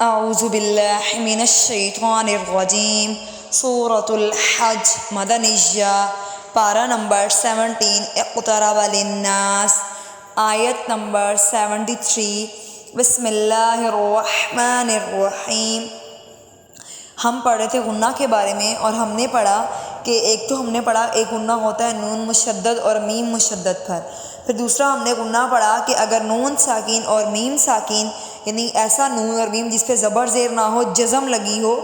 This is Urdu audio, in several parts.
اعوذ باللہ من الشیطان الرجیم سورۃ الحج مدنیہ پارہ نمبر 17 اقترب للناس آیت نمبر 73 بسم اللہ الرحمن الرحیم۔ ہم پڑھے تھے غنہ کے بارے میں اور ہم نے پڑھا کہ ایک غنہ ہوتا ہے نون مشدد اور میم مشدد پر۔ پھر دوسرا ہم نے غنہ پڑھا کہ اگر نون ساکن اور میم ساکن یعنی ایسا نون اور میم جس پہ زبر زیر نہ ہو، جزم لگی ہو،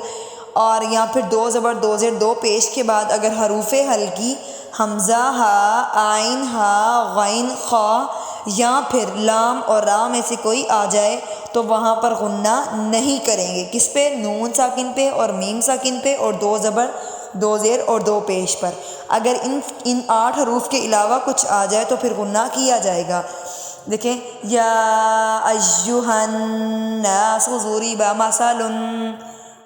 اور یا پھر دو زبر دو زیر دو پیش کے بعد اگر حروف ہلکی حمزہ ہا، عین ہا، غین خا یا پھر لام اور را میں سے کوئی آ جائے تو وہاں پر غنہ نہیں کریں گے۔ کس پہ؟ نون ساکن پہ اور میم ساکن پہ اور دو زبر دو زیر اور دو پیش پر۔ اگر ان 8 حروف کے علاوہ کچھ آ جائے تو پھر غنہ کیا جائے گا۔ دیکھیں، یا ایھا الناس ضرب مثل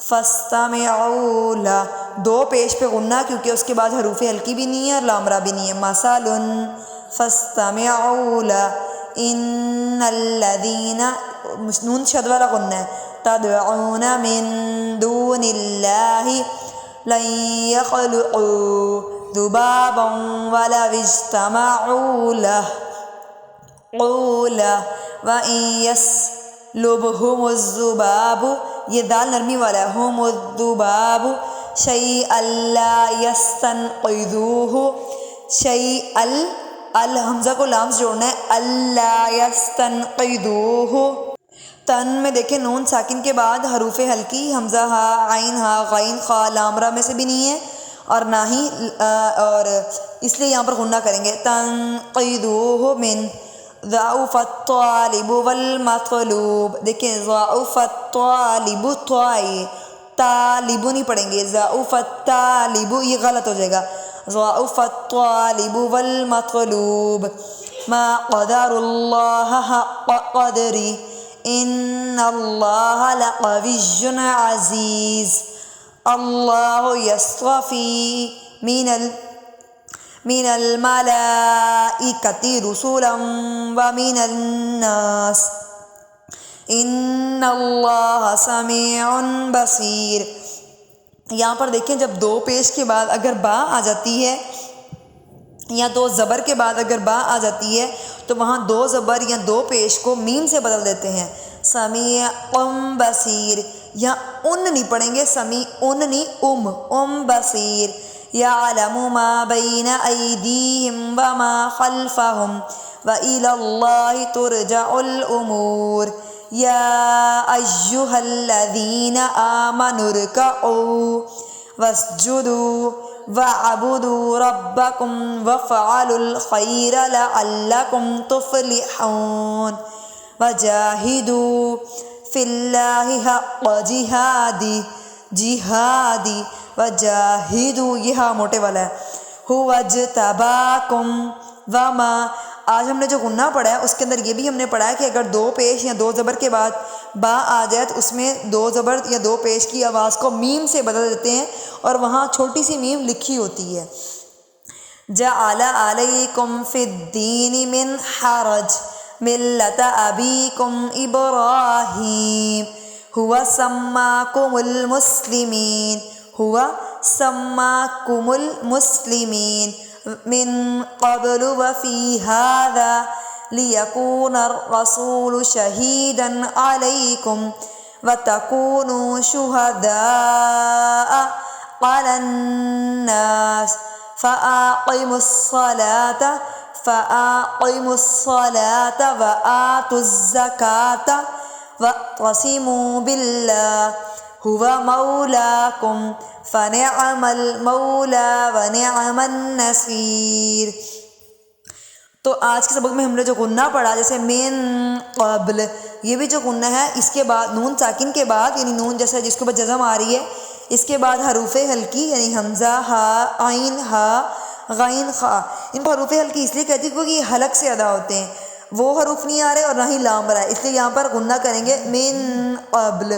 فاستمعوا لہ، دو پیش پہ غنہ کیونکہ اس کے بعد حروف ہلکی بھی نہیں ہے اور لام را بھی نہیں ہے۔ مثل فاستمعوا لہ ان الذین، نون شد والا غنہ ہے، تدعون من دون اللہ لن يخلقوا ذبابا ولو اجتمعوا له وَإِن يَسْلُبْهُمُ الذُّبَابُ، یہ دال نرمی والا ہے، ہم الذُّبَابُ شَيْئًا لَا يَسْتَنْقِذُوهُ، شَيْئًا حمزہ کو لام سے جوڑنا ہے، اللہ يَسْتَنْقِذُوهُ۔ تن میں دیکھیں نون ساکن کے بعد حروف ہلکی حمزہ ہا، عین ہا، غین خا، لام را میں سے بھی نہیں ہے اور نہ ہی اور اس لیے یہاں پر غنہ کریں گے۔ تنقیدوہ من ضعف الطالب والمطلوب، دیکھیں ضعف الطالب، طالب نہیں پڑھیں گے، ضعف الطالب یہ غلط ہو جائے گا، ضعف الطالب والمطلوب، ما قدر اللہ حق قدری ان اللہ لقوی عزیز، اللہ یصطفی من الملائکۃ رسلا ومن الناس ان اللہ سمیع بصیر۔ یہاں پر دیکھیں جب دو پیش کے بعد اگر با آ جاتی ہے یا دو زبر کے بعد اگر با آ جاتی ہے تو وہاں دو زبر یا دو پیش کو میم سے بدل دیتے ہیں، سمیع بصیر، یا ان نہیں پڑھیں گے، سمیع نہیں، بصیر، یعلم ما بین ایدیہم وما خلفہم وإلی اللہ ترجع الامور، یا ایھا الذین آمنوا ارکعوا واسجدوا وَاعْبُدُوا رَبَّكُمْ وَافْعَلُوا الْخَيْرَ لَعَلَّكُمْ تُفْلِحُونَ، وَجَاهِدُوا فِي اللَّهِ حَقَّ جِهَادِهِ وَجَاهِدُوا، یہ ہاں موٹے والا ہے، هُوَ اجْتَبَاكُمْ وَمَا۔ آج ہم نے جو غنہ پڑھا ہے اس کے اندر یہ بھی ہم نے پڑھا ہے کہ اگر دو پیش یا دو زبر کے بعد با آ جائے تو اس میں دو زبر یا دو پیش کی آواز کو میم سے بدل دیتے ہیں اور وہاں چھوٹی سی میم لکھی ہوتی ہے۔ جعل علیکم فی الدین من حرج ملۃ ابیکم ابراہیم هو سماکم المسلمین من قبل وفی هذا لیکون الرسول شہیدا علیکم وتکونوا شہداء علی الناس فأقیموا الصلاة وآتوا الزکاة واعتصموا باللہ هو مولاکم فنعم المولا ونعم النصیر۔ تو آج کے سبق میں ہم نے جو غنہ پڑھا جیسے من قبل، یہ بھی جو غنہ ہے اس کے بعد نون ساکن کے بعد یعنی نون جیسا جس کے اوپر جزم آ رہی ہے، اس کے بعد حروف ہلکی یعنی حمزہ ہا، عین ہا، غین خا، ان کو حروف ہلکی اس لیے کہتی ہے کیونکہ یہ حلق سے ادا ہوتے ہیں، وہ حروف نہیں آ رہے اور نہ ہی لام رہا ہے، اس لیے یہاں پر غنہ کریں گے من قبل۔